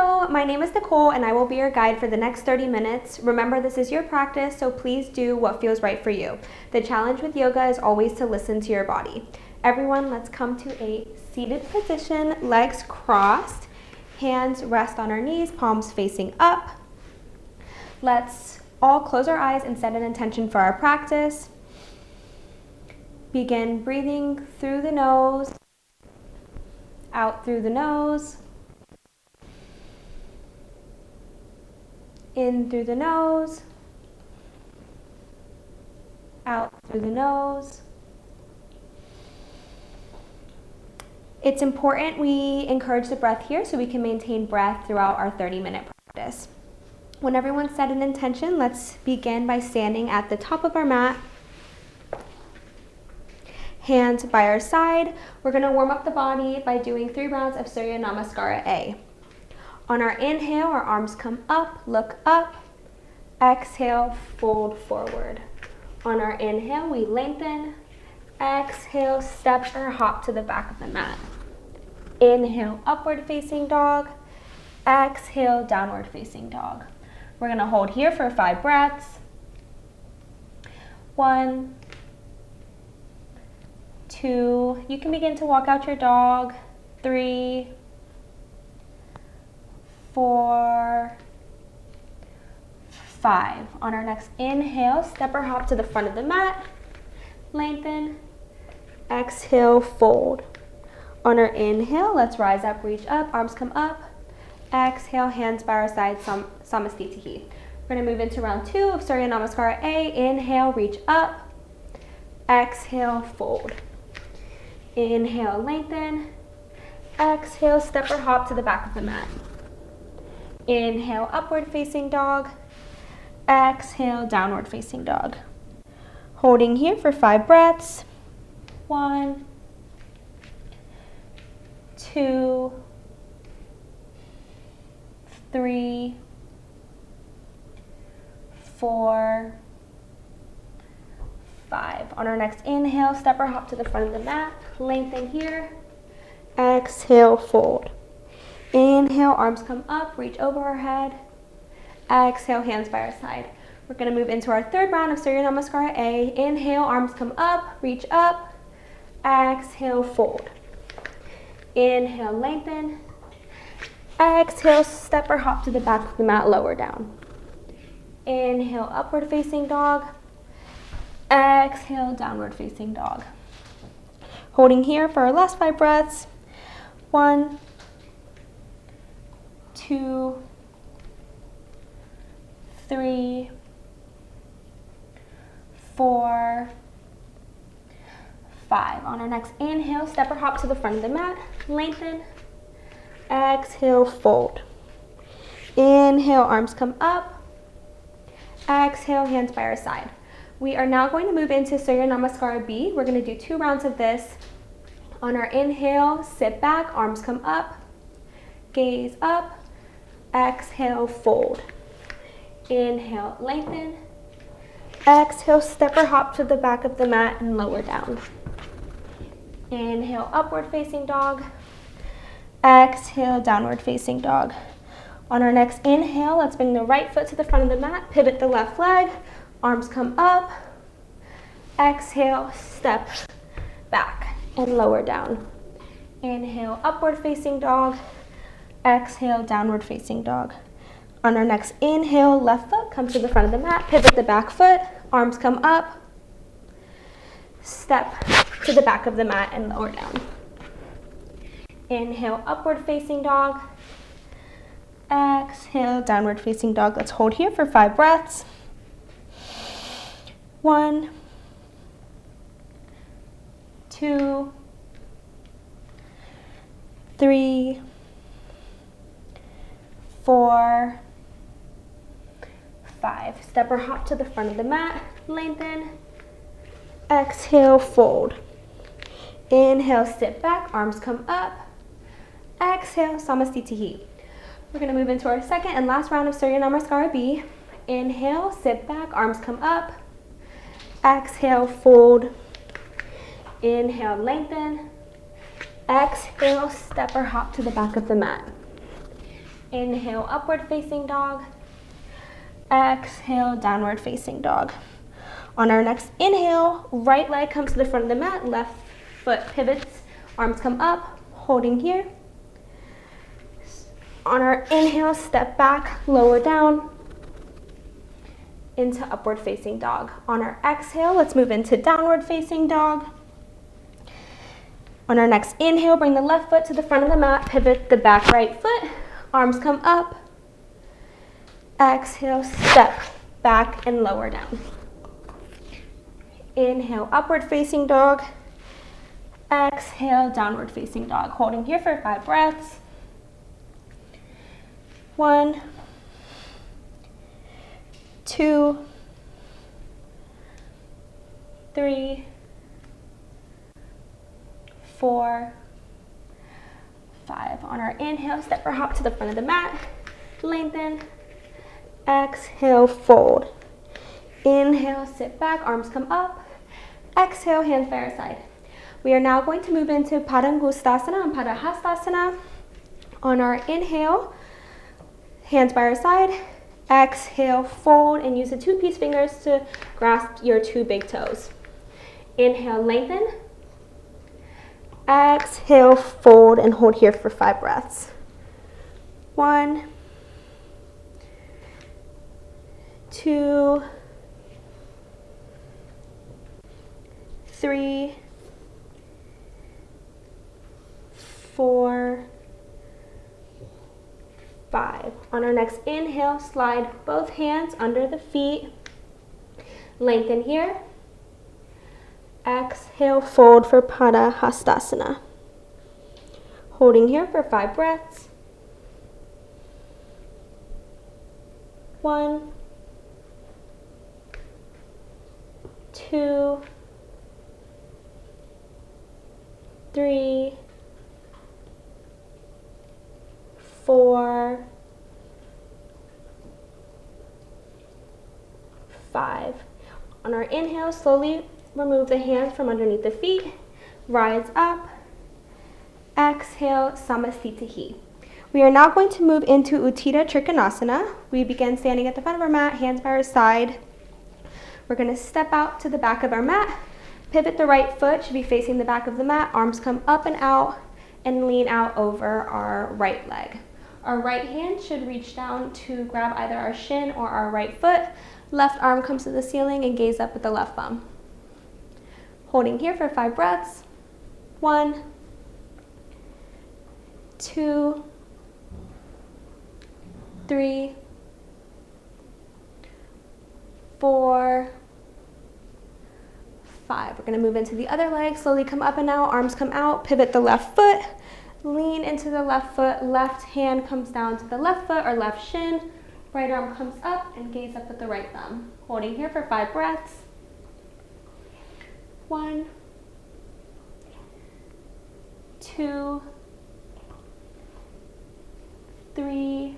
Hello, my name is Nicole and I will be your guide for the next 30 minutes. Remember, this is your practice, so please do what feels right for you. The challenge with yoga is always to listen to your body. Everyone, let's come to a seated position, legs crossed, hands rest on our knees, palms facing up. Let's all close our eyes and set an intention for our practice. Begin breathing through the nose, out through the nose, in through the nose, out through the nose. It's important we encourage the breath here so we can maintain breath throughout our 30-minute practice. When everyone's set an intention, let's begin by standing at the top of our mat. Hands by our side. We're going to warm up the body by doing 3 rounds of Surya Namaskara A. On our inhale, our arms come up, look up. Exhale, fold forward. On our inhale, we lengthen. Exhale, step or hop to the back of the mat. Inhale, upward facing dog. Exhale, downward facing dog. We're going to hold here for 5 breaths. 1, 2, you can begin to walk out your dog. 3, 4, 5. On our next inhale, step or hop to the front of the mat. Lengthen. Exhale, fold. On our inhale, let's rise up, reach up, arms come up. Exhale, hands by our side, Samastitihi. We're going to move into round 2 of Surya Namaskara A. Inhale, reach up. Exhale, fold. Inhale, lengthen. Exhale, step or hop to the back of the mat. Inhale, upward facing dog. Exhale, downward facing dog. Holding here for 5 breaths. 1, 2, 3, 4, 5. On our next inhale, step or hop to the front of the mat. Lengthen here. Exhale, fold. Inhale, arms come up, reach over our head. Exhale, hands by our side. We're going to move into our 3rd round of Surya Namaskara A. Inhale, arms come up, reach up. Exhale, fold. Inhale, lengthen. Exhale, step or hop to the back of the mat, lower down. Inhale, upward facing dog. Exhale, downward facing dog. Holding here for our last 5 breaths. 1, 2, 3, 4, 5. On our next inhale, step or hop to the front of the mat. Lengthen. Exhale, fold. Inhale, arms come up. Exhale, hands by our side. We are now going to move into Surya Namaskara B. We're going to do 2 rounds of this. On our inhale, sit back, arms come up. Gaze up. Exhale, fold. Inhale, lengthen. Exhale, step or hop to the back of the mat and lower down. Inhale, upward facing dog. Exhale, downward facing dog. On our next inhale, let's bring the right foot to the front of the mat, pivot the left leg, arms come up. Exhale, step back and lower down. Inhale, upward facing dog. Exhale, downward facing dog. On our next inhale, left foot comes to the front of the mat, pivot the back foot, arms come up. Step to the back of the mat and lower down. Inhale, upward facing dog. Exhale, downward facing dog. Let's hold here for 5 breaths. 1, 2, 3, 4, 5. Step or hop to the front of the mat. Lengthen. Exhale, fold. Inhale, sit back, arms come up. Exhale, Samastitihi. We're going to move into our 2nd and last round of Surya Namaskara B. Inhale, sit back, arms come up. Exhale, fold. Inhale, lengthen. Exhale, step or hop to the back of the mat. Inhale, upward facing dog. Exhale, downward facing dog. On our next inhale, right leg comes to the front of the mat, left foot pivots, arms come up, holding here. On our inhale, step back, lower down into upward facing dog. On our exhale, let's move into downward facing dog. On our next inhale, bring the left foot to the front of the mat, pivot the back right foot, arms come up. Exhale, step back and lower down. Inhale, upward facing dog. Exhale, downward facing dog. Holding here for 5 breaths. 1, 2, 3, 4, 5. On our inhale, step or hop to the front of the mat. Lengthen. Exhale, fold. Inhale, sit back, arms come up. Exhale, hands by our side. We are now going to move into Padangusthasana and Padahastasana. On our inhale, hands by our side. Exhale, fold, and use the 2-piece fingers to grasp your 2 big toes. Inhale, lengthen. Exhale, fold, and hold here for 5 breaths. 1, 2, 3, 4, 5. On our next inhale, slide both hands under the feet. Lengthen here. Exhale, fold for Padahastasana. Holding here for 5 breaths. 1, 2, 3, 4, 5. On our inhale, slowly remove the hands from underneath the feet. Rise up. Exhale, Samasthiti. We are now going to move into Utthita Trikonasana. We begin standing at the front of our mat, hands by our side. We're going to step out to the back of our mat. Pivot the right foot, should be facing the back of the mat. Arms come up and out, and lean out over our right leg. Our right hand should reach down to grab either our shin or our right foot. Left arm comes to the ceiling and gaze up with the left thumb. Holding here for 5 breaths. 1, 2, 3, 4, 5. We're going to move into the other leg. Slowly come up and out. Arms come out. Pivot the left foot. Lean into the left foot. Left hand comes down to the left foot or left shin. Right arm comes up and gaze up with the right thumb. Holding here for 5 breaths. 1, 2, 3,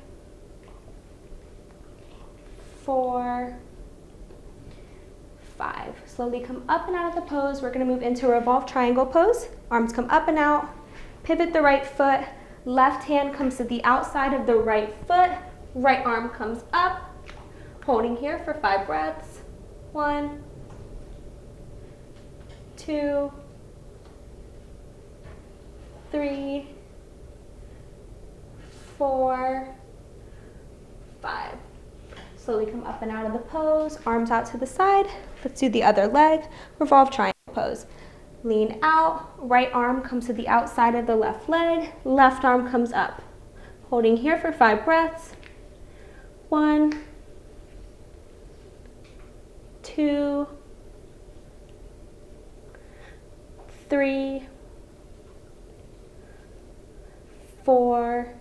4, 5. Slowly come up and out of the pose. We're going to move into revolve triangle pose. Arms come up and out. Pivot the right foot. Left hand comes to the outside of the right foot. Right arm comes up. Holding here for 5 breaths. 1, 2, 3, 4, 5. Slowly come up and out of the pose. Arms out to the side. Let's do the other leg. Revolve triangle pose. Lean out. Right arm comes to the outside of the left leg. Left arm comes up. Holding here for 5 breaths. 1, 2, 3, 4,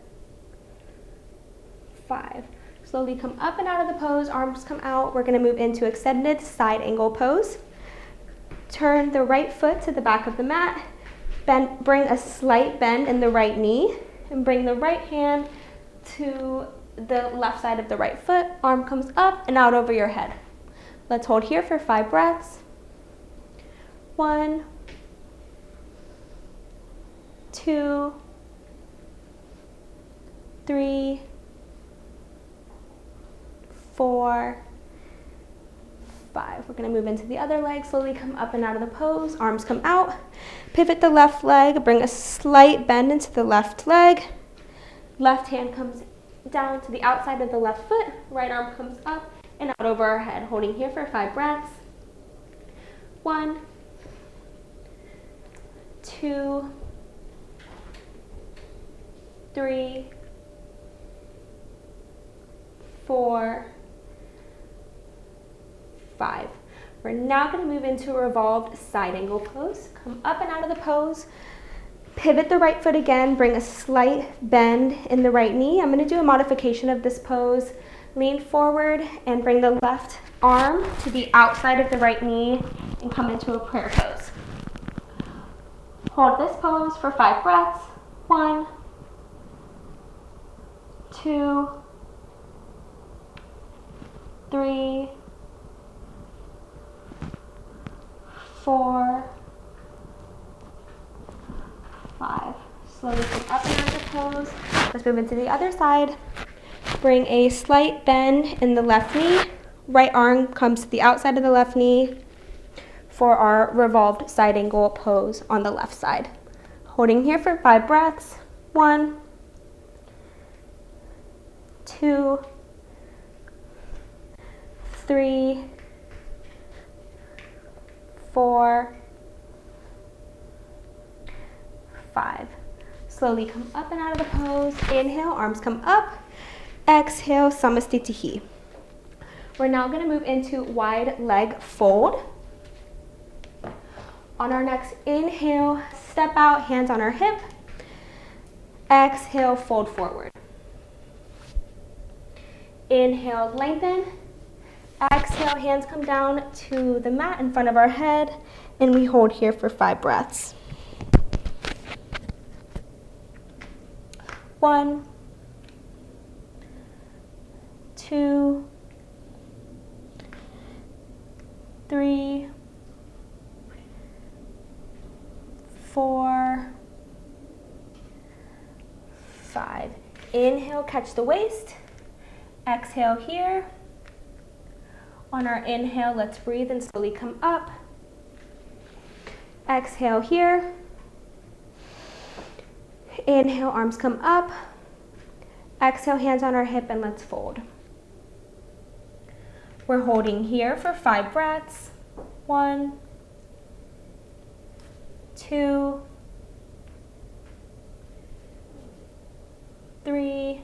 5. Slowly come up and out of the pose, arms come out. We're going to move into extended side angle pose. Turn the right foot to the back of the mat. Bend, bring a slight bend in the right knee, and bring the right hand to the left side of the right foot. Arm comes up and out over your head. Let's hold here for 5 breaths. 1, 2, 3, 4, 5. We're going to move into the other leg. Slowly come up and out of the pose. Arms come out. Pivot the left leg. Bring a slight bend into the left leg. Left hand comes down to the outside of the left foot. Right arm comes up and out over our head. Holding here for 5 breaths. 1, 2, 3, 4, 5. We're now going to move into a revolved side angle pose. Come up and out of the pose. Pivot the right foot again. Bring a slight bend in the right knee. I'm going to do a modification of this pose. Lean forward and bring the left arm to the outside of the right knee and come into a prayer pose. Hold this pose for 5 breaths. 1, 2, 3, 4, 5. Slowly come up and out of the pose. Let's move into the other side. Bring a slight bend in the left knee. Right arm comes to the outside of the left knee for our revolved side angle pose on the left side. Holding here for 5 breaths. 1, 2, 3, 4, 5. Slowly come up and out of the pose. Inhale, arms come up. Exhale, Samastitihi. We're now going to move into wide leg fold. On our next inhale, step out, hands on our hip. Exhale, fold forward. Inhale, lengthen. Exhale, hands come down to the mat in front of our head, and we hold here for 5 breaths. 1, 2, 3, 4, 5. Inhale, catch the waist. Exhale here. On our inhale, let's breathe and slowly come up. Exhale here. Inhale, arms come up. Exhale, hands on our hip, and let's fold. We're holding here for 5 breaths. 1, 2, 3,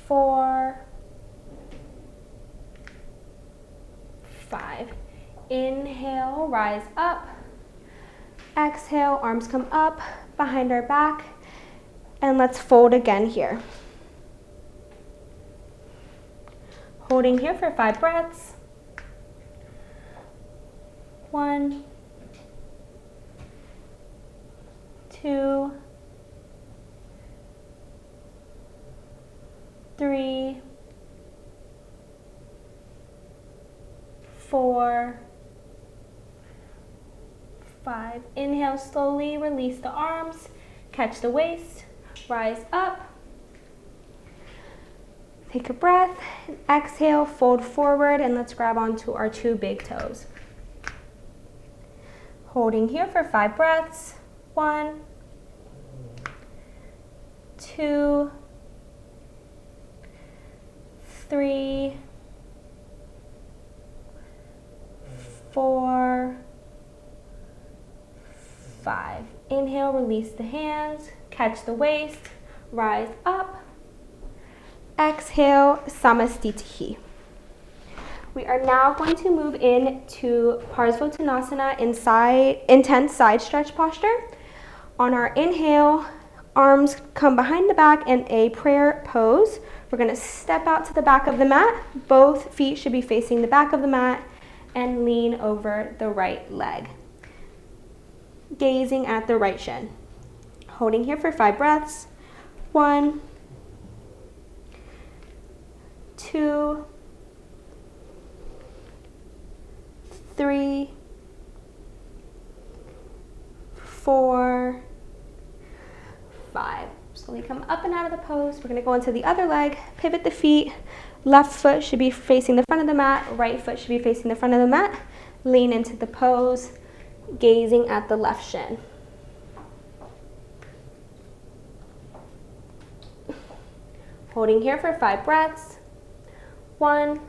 4, 5. Inhale, rise up. Exhale, arms come up behind our back, and let's fold again here. Holding here for 5 breaths. 1, 2, 3, 4, 5. Inhale, slowly release the arms, catch the waist, rise up. Take a breath, exhale, fold forward, and let's grab onto our 2 big toes. Holding here for 5 breaths. 1, 2, 3, 4, 5. Inhale, release the hands, catch the waist, rise up. Exhale, Samastitihi. We are now going to move into Parsvottanasana, intense side stretch posture. On our inhale, arms come behind the back in a prayer pose. We're going to step out to the back of the mat. Both feet should be facing the back of the mat and lean over the right leg, gazing at the right shin. Holding here for 5 breaths. 1, 2, 3, 4, 5. Slowly come up and out of the pose. We're going to go into the other leg, pivot the feet. Left foot should be facing the front of the mat. Right foot should be facing the front of the mat. Lean into the pose, gazing at the left shin. Holding here for 5 breaths. 1,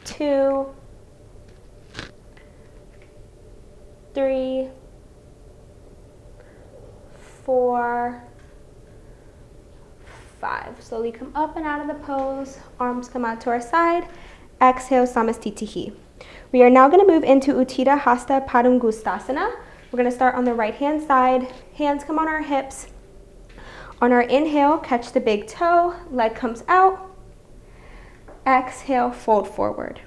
2, 3, 4, 5. Slowly come up and out of the pose. Arms come out to our side. Exhale, Samastitihi. We are now going to move into Utthita Hasta Padangusthasana. We're going to start on the right hand side. Hands come on our hips. On our inhale, catch the big toe. Leg comes out. Exhale, fold forward.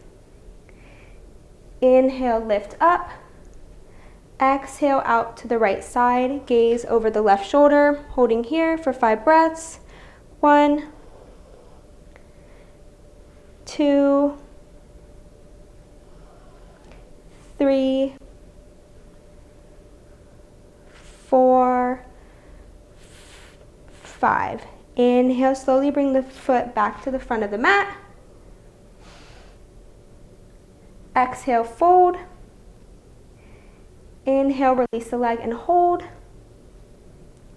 Inhale, lift up. Exhale out to the right side. Gaze over the left shoulder. Holding here for 5 breaths. 1, 2, 3, 4, 5. Inhale, slowly bring the foot back to the front of the mat. Exhale, fold. Inhale, release the leg and hold.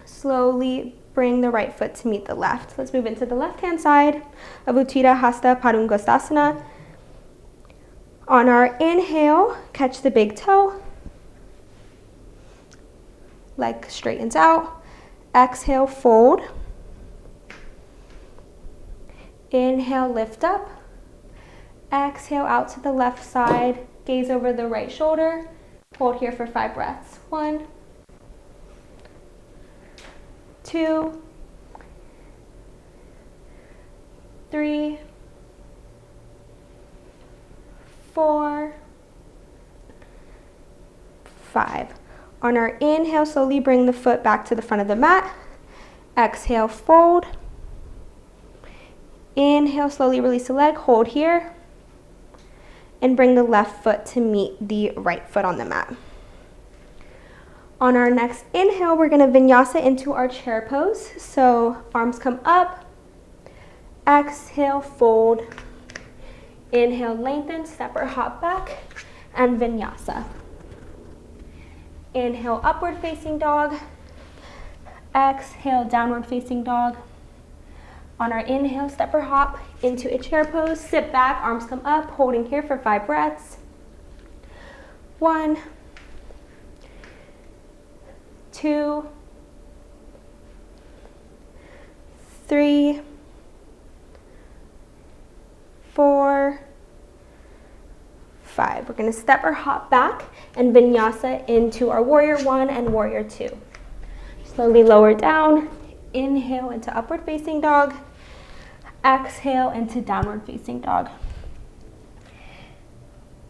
Slowly bring the right foot to meet the left. Let's move into the left-hand side of Utthita Hasta Padangusthasana. On our inhale, catch the big toe. Leg straightens out. Exhale, fold. Inhale, lift up. Exhale out to the left side. Gaze over the right shoulder. Hold here for 5 breaths. 1, 2, 3, 4, 5. On our inhale, slowly bring the foot back to the front of the mat. Exhale, fold. Inhale, slowly release the leg. Hold here. And bring the left foot to meet the right foot on the mat. On our next inhale, we're going to vinyasa into our chair pose. So arms come up. Exhale, fold. Inhale, lengthen, step or hop back, and vinyasa. Inhale, upward facing dog. Exhale, downward facing dog. On our inhale, step or hop into a chair pose. Sit back, arms come up, holding here for 5 breaths. 1, 2, 3, 4, 5. We're going to step or hop back and vinyasa into our warrior 1 and warrior 2. Slowly lower down. Inhale into upward facing dog. Exhale into downward facing dog.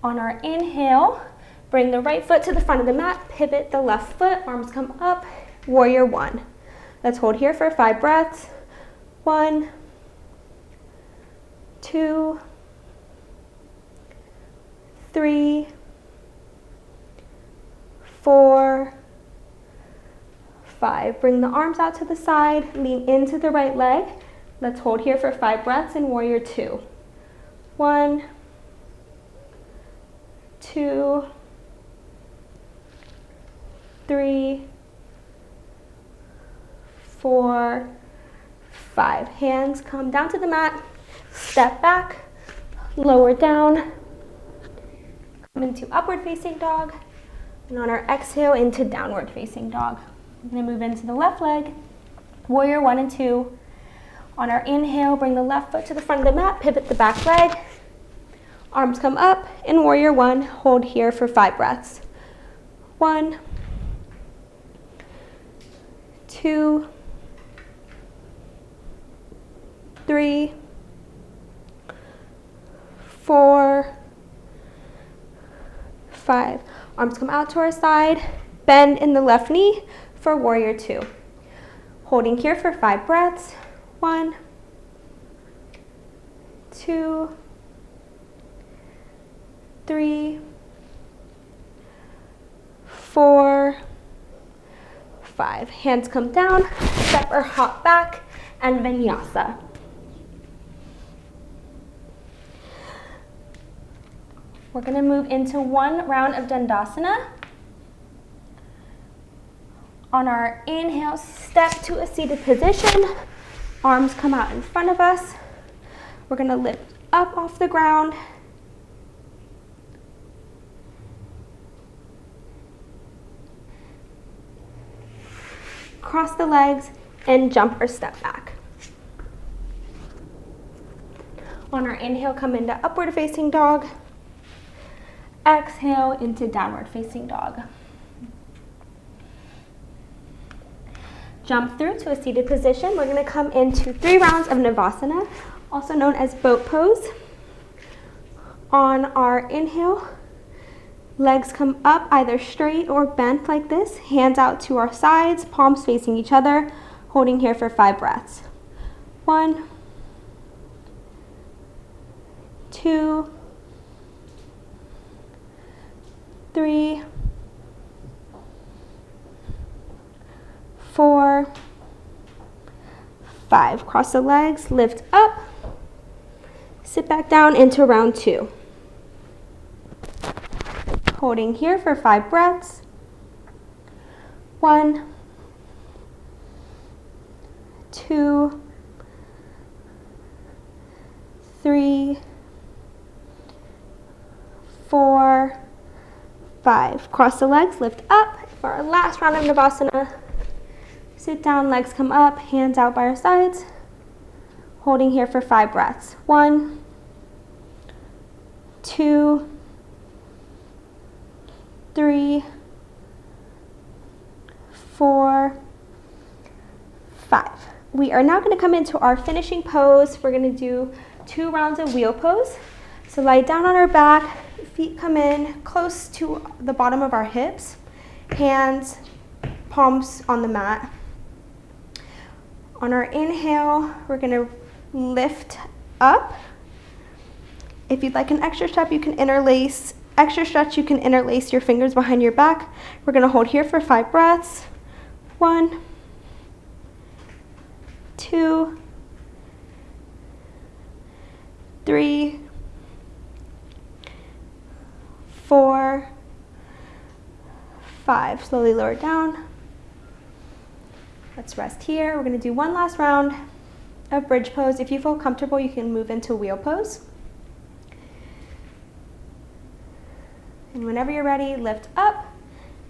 On our inhale, bring the right foot to the front of the mat. Pivot the left foot. Arms come up. Warrior 1. Let's hold here for 5 breaths. 1, 2, 3, 4, 5. Bring the arms out to the side. Lean into the right leg. Let's hold here for 5 breaths in warrior 2. 1, 2, 3, 4, 5. Hands come down to the mat. Step back. Lower down. Come into upward facing dog. And on our exhale, into downward facing dog. We're going to move into the left leg. Warrior 1 and 2. On our inhale, bring the left foot to the front of the mat. Pivot the back leg. Arms come up. In warrior 1, hold here for 5 breaths. 1, 2, 3, 4, 5. Arms come out to our side. Bend in the left knee for warrior 2. Holding here for 5 breaths. 1, 2, 3, 4, 5. Hands come down, step or hop back, and vinyasa. We're going to move into one round of Dandasana. On our inhale, step to a seated position. Arms come out in front of us. We're going to lift up off the ground. Cross the legs and jump or step back. On our inhale, come into upward facing dog. Exhale into downward facing dog. Jump through to a seated position. We're going to come into 3 rounds of Navasana, also known as boat pose. On our inhale, legs come up either straight or bent like this. Hands out to our sides, palms facing each other, holding here for 5 breaths. 1, 2, 3, 4, 5. Cross the legs, lift up, sit back down into round 2. Holding here for 5 breaths. 1, 2, 3, 4, 5. Cross the legs, lift up. For our last round of Navasana, sit down, legs come up, hands out by our sides. Holding here for 5 breaths. 1, 2, 3, 4, 5. We are now going to come into our finishing pose. We're going to do 2 rounds of wheel pose. So lie down on our back, feet come in close to the bottom of our hips, hands, palms on the mat. On our inhale, we're going to lift up. If you'd like an extra stretch, you can interlace your fingers behind your back. We're going to hold here for 5 breaths. 1, 2, 3, 4, 5. Slowly lower down. Let's rest here. We're going to do one last round of bridge pose. If you feel comfortable, you can move into wheel pose. And whenever you're ready, lift up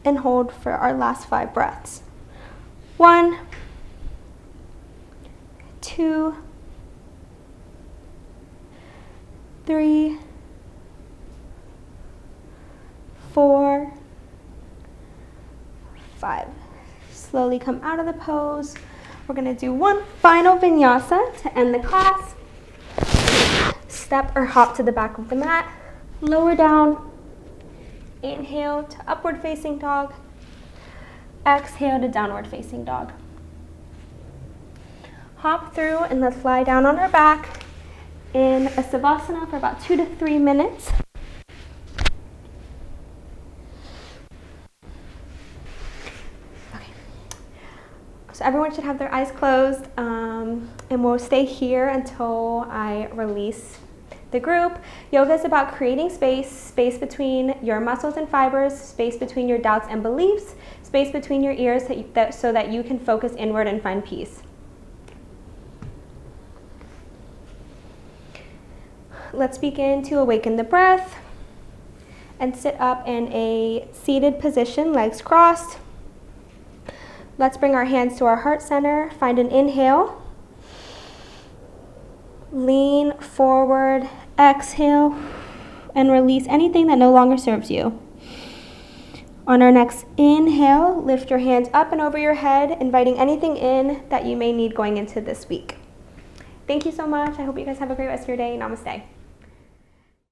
and hold for our last 5 breaths. 1, 2, 3, 4, 5. Slowly come out of the pose. We're going to do one final vinyasa to end the class. Step or hop to the back of the mat. Lower down. Inhale to upward facing dog. Exhale to downward facing dog. Hop through and let's lie down on our back in a Savasana for about 2 to 3 minutes. So everyone should have their eyes closed, and we'll stay here until I release the group. Yoga is about creating space between your muscles and fibers, space between your doubts and beliefs, space between your ears so that you can focus inward and find peace. Let's begin to awaken the breath and sit up in a seated position, legs crossed. Let's bring our hands to our heart center. Find an inhale. Lean forward, exhale, and release anything that no longer serves you. On our next inhale, lift your hands up and over your head, inviting anything in that you may need going into this week. Thank you so much. I hope you guys have a great rest of your day. Namaste.